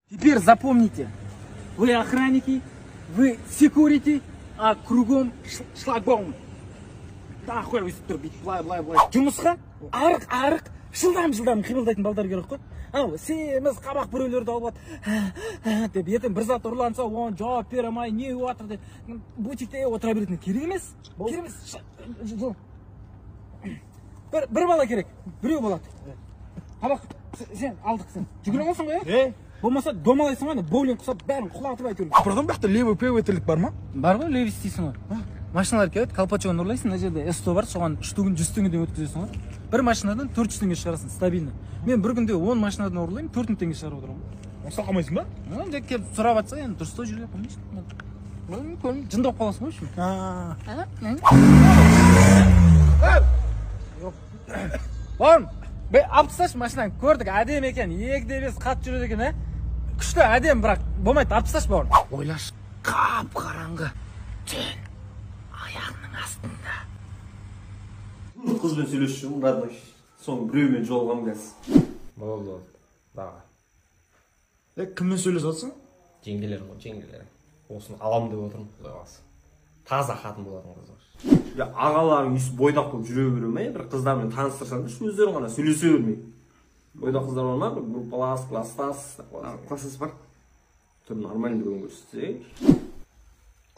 Теперь запомните, вы охранники, вы security, а кругом шлагбаум. Да, хуй өйстіп тұр, бүйтіп былай. Жұмысқа арық, жылдам қимылдайтын балдар керек қой. Ал, семіз қабақ біреулерді алып at, деп ертең бір зат ұрланса, оған жауап бере алмай, не отыр деп, бутикте отыра беретін керек емес. Бір бала керек, біреу болады. Қабақ, сен алдық сен. Жүгіре алсың ғой, болмаса домалайсың ғой, боулинг құсап бәрін құлатып айтып. Продан бақты левый певый тірлік бар ма? Бар ғой, левый істейсің ғой. Машиналар келеді, колпачогын ұрлайсың, мына жерде S100 бар, соған 3 түгін 100 теңгеден өткізесің ғой. Бір машинадан 400 теңге шығарасың, стабильно. Мен бір күнде 10 машинадан ұрлаймын, 4000 теңге шығарып отырамын. Осыла қалмайсың ба? Енді келіп сұрап жатса, енді дұрыстай жүре қоймайсың. Жындап қаласың ғой үшін. Оğlum, алып тасташы машинаны, көрдік, әдемі екен, 2-5 қат жүреді екен, күшті әдемі, бірақ болмайды, алып тасташы бауырым. Ойлаш, қап-қараңғы түн аяғының астында. Қызбен сөйлесіп жүрмін, радной. Соның біреумен жолығам қазір. Болды. Дағы. Кіммен сөйлесіп жатсың? Жеңгелерім ғой, жеңгелерім. Осыны алам деп отырмын, құдай қаласа. Таза қатын болатын қыздар. Ағаларың үй бойдақ болып жүре бере ме? Бір қыздармен таныстырсаң, өздерің ғана сөйлесе бермей. Бойдақ қыздар бар ма? Бір группалас, класстас бар. Түр нормальный біреуін көрсетсе.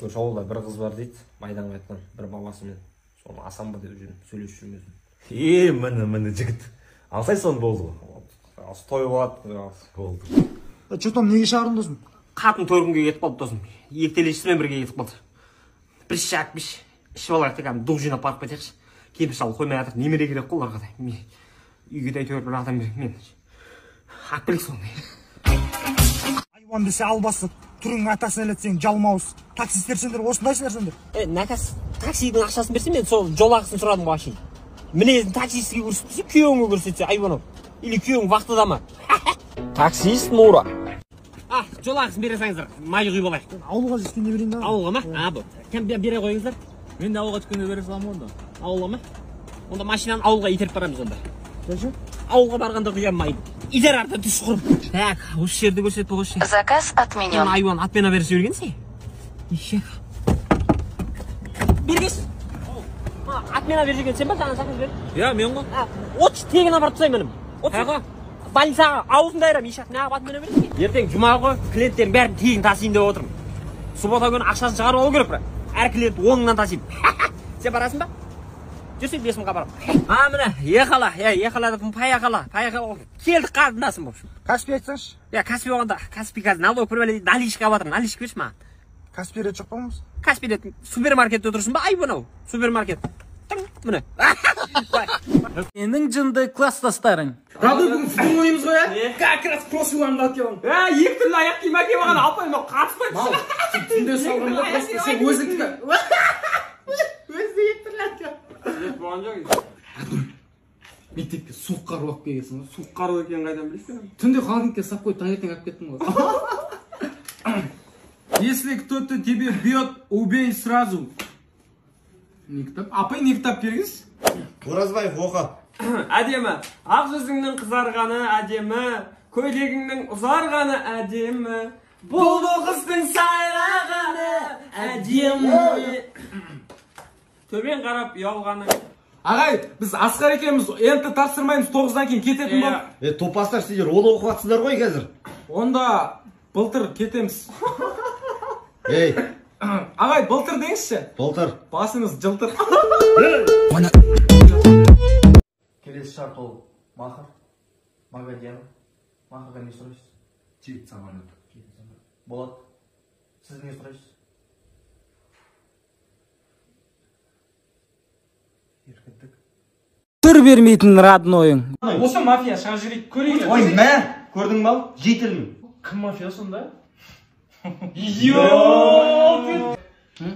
Көрші ауылда бір қыз бар дейді, майдан қайтқан бір баласымен. Соны асам ба деп жүрмін, сөйлесіп жүрмесін. Міне жігіт. Алсай сон болды ғой. Той болады, болды. Че там неге шағырын досым? қатын төркінге кетіп қалды досым. Ектелесімен бірге кетіп қалды. Бір шақ біш, ішіп алайық деп дух жинап барып кетейікші. Кемпір шал қоймай жатыр, немере керек қой оларға да. Үйге де әйтеуір бір адам керек мен. Ақбілік сондай. Айуан десе албасы, түрің атасын әлетсең жалмауыз. Таксистер сендер осындайсыңдар сендер. Накас таксидің ақшасын берсе, мен сол жол ақысын сұрадым ғой. Мінезін таксистке көрсетсе, күйеуіңе көрсетсе, айуанов. Или күйеуің вақтыда ма? Таксист Нура. Жол ақысын бере салыңыздар, май құйып алайық. Ауылға жеткенде берейін да. Ауылға ма? Бұл. Кім бере қойыңыздар? Мен де ауылға түскенде бере саламын онда. Ауылға ма? Онда машинаны ауылға итеріп барамыз онда. Қойшы? Ауылға барғанда құямайды. Итер арты түс құрып. Так, осы жерді көрсетіп қойшы. Заказ отменен. Айуан атпена берсе бергенсің? Ишек. Бергес. Атмена берген сен ба? Саған заказ бер. Я, мен ғой. Отшы тегін апарып тастаймын мінім. Отшы. Больницаға аузында айрам, ишақ неғып атмена бересің? Ертең жұма ғой, клиенттердің бәрін тегін тасиын деп отырмын. Суббота күні ақшасын шығарып алу керек, әр клиент 10-нан тасиын. Сен барасың ба? Жүрсек 5 мыңға барам. Міне, ехала деп, поехала. Келдік қадындасын болып. Каспи айтсаңшы? Каспи болғанда, Каспи қазір налог бір наличка батыр, наличка берші маған. Каспи рет жоқ болмыз? Каспи рет супермаркетте отырсын ба? Айбын ау, супермаркет. Міне. Сенің жынды класстастарың. Радой бүгін футбол ойнаймыз ғой, ә? Как раз кроссфиларымды алып келемін. Екі түрлі аяқ киім әкеліп алған алпайым қатыспайды. Мал, сен түнде салғын ба, просто сен өзіңді. Өзі екі түрлі алып келемін. Мектепке суық қару алып келгенсің ғой. Суық қару екенін қайдан білесің? Түнде холодильникке сап қойып таңертең алып кеттім ғой. Если кто-то тебе бьет, убей сразу. Не кітап? Апай не кітап беріңіз? Оразбаев оқы. Әдемі, ақ жүзіңнің қызарғаны әдемі, көйлегіңнің ұзарғаны әдемі, бұлбұл құстың сайрағаны әдемі. Төбен қарап ұялғаны. Ағай, біз Асқар екенбіз, енді тапсырмаймыз, 9-дан кейін кететін бол. Топастар сіздер ол оқып атсыздар ғой қазір. Онда былтыр кетеміз. Ей, Ағай, былтыр деңізші? былтыр. Басыңыз жылтыр. Келесі шарт ол мақыр, магадияны. Мақырға не сұрайсыз? Жет самолет. Болады. Сіз не сұрайсыз? Еркеттік. Түр бермейтін роднойың. Осы мафия шыға жүрейік көрейік. Ой, мә, көрдің бал? Жетілмін. Кім мафия сонда?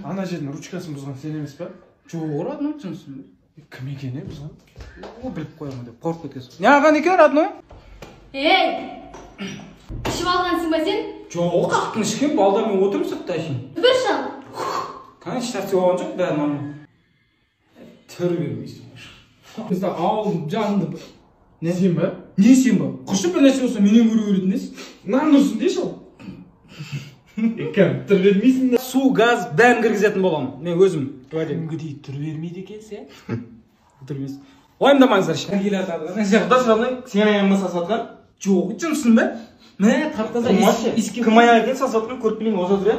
Ана жердің ручкасын бұзған сен емес пе? Жоқ, родной түсінсің бе? Кім екен бұзған? Біліп қоямын деп қорқып кетесің. Не аған екен родной? Ішіп алғансың ба сен? Жоқ, қақтың ішкен балдармен отырып сыртта ішін. Бір шал. Конечно, тәртіп алған жоқ, бәрі нормально. Түр бермейсің. Бізді ауыл жанында. Не сен ба? Не сен ба? Құшып бір нәрсе болса менен көру беретін ес. Мынаны ұрсын дейші ол. Кәм, түр бермейсің да. Су, газ, бәрін кіргізетін боламын. Мен өзім. Күнгі дейін түр бермейді екенсі. Түрмес. Ойымдамаңыздар ше. Келе атады. Құдасы жамдай, сен аяғыма сасатқан. Жоқ, жұмысын ба? Мә, тартаза. Кім аяқ екен сасатқан көріп білейін оза тұр я.